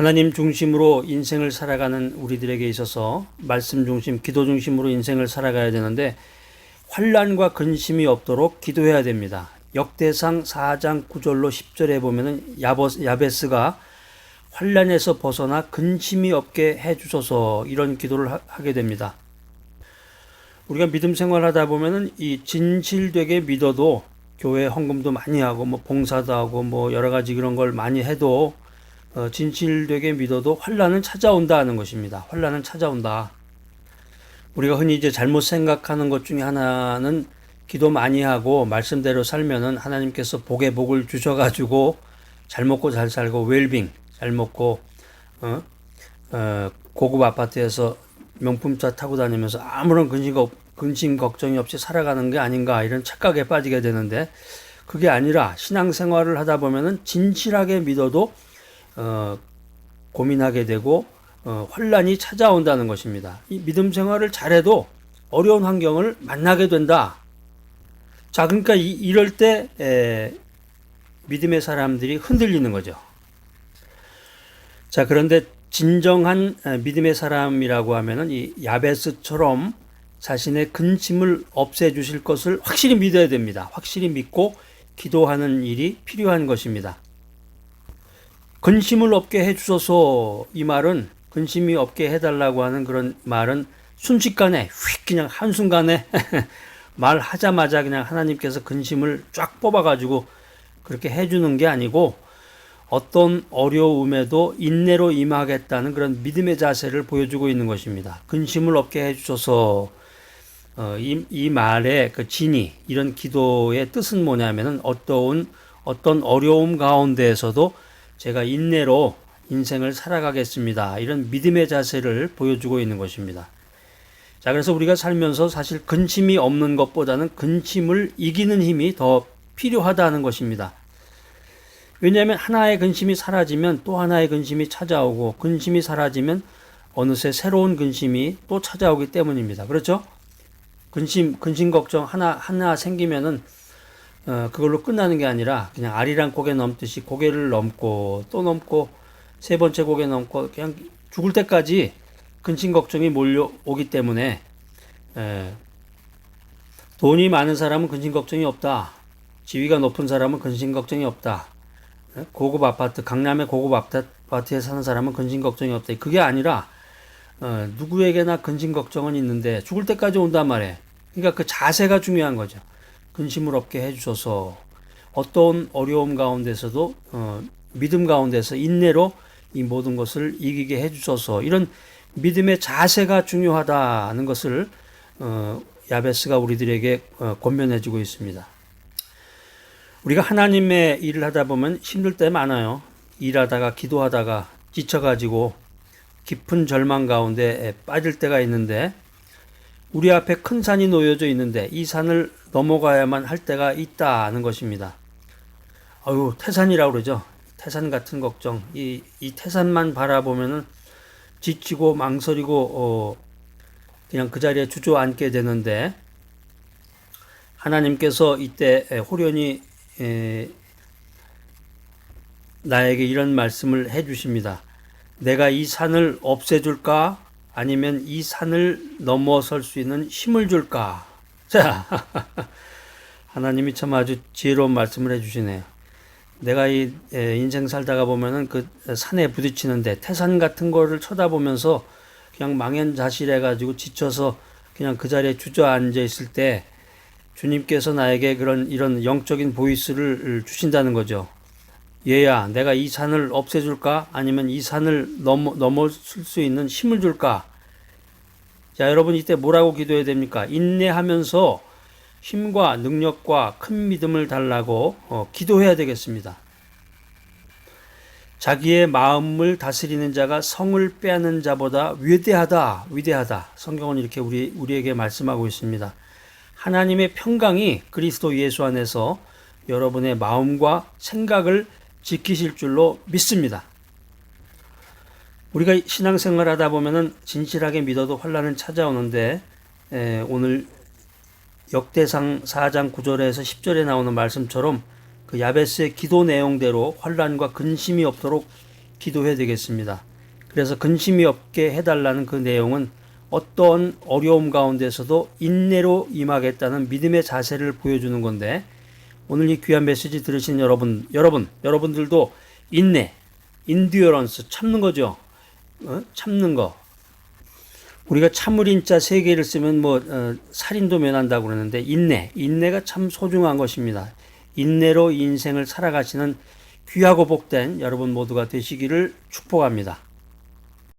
하나님 중심으로 인생을 살아가는 우리들에게 있어서 말씀 중심, 기도 중심으로 인생을 살아가야 되는데 환난과 근심이 없도록 기도해야 됩니다. 역대상 4장 9절로 10절에 보면은 야베스가 환난에서 벗어나 근심이 없게 해주소서 이런 기도를 하게 됩니다. 우리가 믿음 생활하다 보면은 이 진실되게 믿어도 교회 헌금도 많이 하고 뭐 봉사도 하고 뭐 여러 가지 그런 걸 많이 해도 진실되게 믿어도 환난은 찾아온다 하는 것입니다. 환난은 찾아온다. 우리가 흔히 이제 잘못 생각하는 것 중에 하나는 기도 많이 하고 말씀대로 살면은 하나님께서 복에 복을 주셔가지고 잘 먹고 잘 살고 웰빙 잘 먹고 고급 아파트에서 명품차 타고 다니면서 아무런 근심 걱정이 없이 살아가는 게 아닌가 이런 착각에 빠지게 되는데 그게 아니라 신앙생활을 하다 보면은 진실하게 믿어도 고민하게 되고 환난이 찾아온다는 것입니다. 이 믿음 생활을 잘해도 어려운 환경을 만나게 된다. 자, 그러니까 이럴 때 믿음의 사람들이 흔들리는 거죠. 자, 그런데 진정한 믿음의 사람이라고 하면은 이 야베스처럼 자신의 근심을 없애주실 것을 확실히 믿어야 됩니다. 확실히 믿고 기도하는 일이 필요한 것입니다. 근심을 없게 해주소서 이 말은 근심이 없게 해달라고 하는 그런 말은 순식간에 휙 그냥 한순간에 말하자마자 그냥 하나님께서 근심을 쫙 뽑아가지고 그렇게 해주는 게 아니고 어떤 어려움에도 인내로 임하겠다는 그런 믿음의 자세를 보여주고 있는 것입니다. 근심을 없게 해주소서 이 말의 그 진이 이런 기도의 뜻은 뭐냐면은 어떤 어려움 가운데에서도 제가 인내로 인생을 살아가겠습니다. 이런 믿음의 자세를 보여주고 있는 것입니다. 자, 그래서 우리가 살면서 사실 근심이 없는 것보다는 근심을 이기는 힘이 더 필요하다는 것입니다. 왜냐하면 하나의 근심이 사라지면 또 하나의 근심이 찾아오고 근심이 사라지면 어느새 새로운 근심이 또 찾아오기 때문입니다. 그렇죠? 근심 걱정 하나 생기면은 그걸로 끝나는 게 아니라 그냥 아리랑 고개 넘듯이 고개를 넘고 또 넘고 세 번째 고개 넘고 그냥 죽을 때까지 근심 걱정이 몰려오기 때문에 돈이 많은 사람은 근심 걱정이 없다. 지위가 높은 사람은 근심 걱정이 없다. 고급 아파트, 강남의 고급 아파트에 사는 사람은 근심 걱정이 없다. 그게 아니라 누구에게나 근심 걱정은 있는데 죽을 때까지 온단 말이에요. 그러니까 그 자세가 중요한 거죠. 근심을 없게 해주셔서 어떤 어려움 가운데서도 믿음 가운데서 인내로 이 모든 것을 이기게 해주셔서 이런 믿음의 자세가 중요하다는 것을 야베스가 우리들에게 권면해주고 있습니다. 우리가 하나님의 일을 하다 보면 힘들 때 많아요. 일하다가 기도하다가 지쳐가지고 깊은 절망 가운데 빠질 때가 있는데 우리 앞에 큰 산이 놓여져 있는데 이 산을 넘어가야만 할 때가 있다는 것입니다. 태산이라고 그러죠. 태산 같은 걱정. 이 태산만 바라보면은 지치고 망설이고 그냥 그 자리에 주저앉게 되는데 하나님께서 이때 호련히 나에게 이런 말씀을 해 주십니다. 내가 이 산을 없애줄까? 아니면 이 산을 넘어설 수 있는 힘을 줄까? 자, 하나님이 참 아주 지혜로운 말씀을 해 주시네요. 내가 이 인생 살다가 보면은 그 산에 부딪히는데 태산 같은 거를 쳐다보면서 그냥 망연자실해가지고 지쳐서 그냥 그 자리에 주저앉아 있을 때 주님께서 나에게 이런 영적인 보이스를 주신다는 거죠. 얘야, 내가 이 산을 없애줄까? 아니면 이 산을 넘어설 수 있는 힘을 줄까? 자, 여러분 이때 뭐라고 기도해야 됩니까? 인내하면서 힘과 능력과 큰 믿음을 달라고 기도해야 되겠습니다. 자기의 마음을 다스리는 자가 성을 빼앗는 자보다 위대하다. 성경은 이렇게 우리에게 말씀하고 있습니다. 하나님의 평강이 그리스도 예수 안에서 여러분의 마음과 생각을 지키실 줄로 믿습니다. 우리가 신앙생활 하다 보면은 진실하게 믿어도 환난은 찾아오는데 오늘 역대상 4장 9절에서 10절에 나오는 말씀처럼 그 야베스의 기도 내용대로 환난과 근심이 없도록 기도해야 되겠습니다. 그래서 근심이 없게 해달라는 그 내용은 어떤 어려움 가운데서도 인내로 임하겠다는 믿음의 자세를 보여주는 건데, 오늘 이 귀한 메시지 들으신 여러분들도 인내, 인듀어런스, 참는 거죠. 참는 거. 우리가 참을인자 세 개를 쓰면 살인도 면한다고 그러는데, 인내가 참 소중한 것입니다. 인내로 인생을 살아가시는 귀하고 복된 여러분 모두가 되시기를 축복합니다.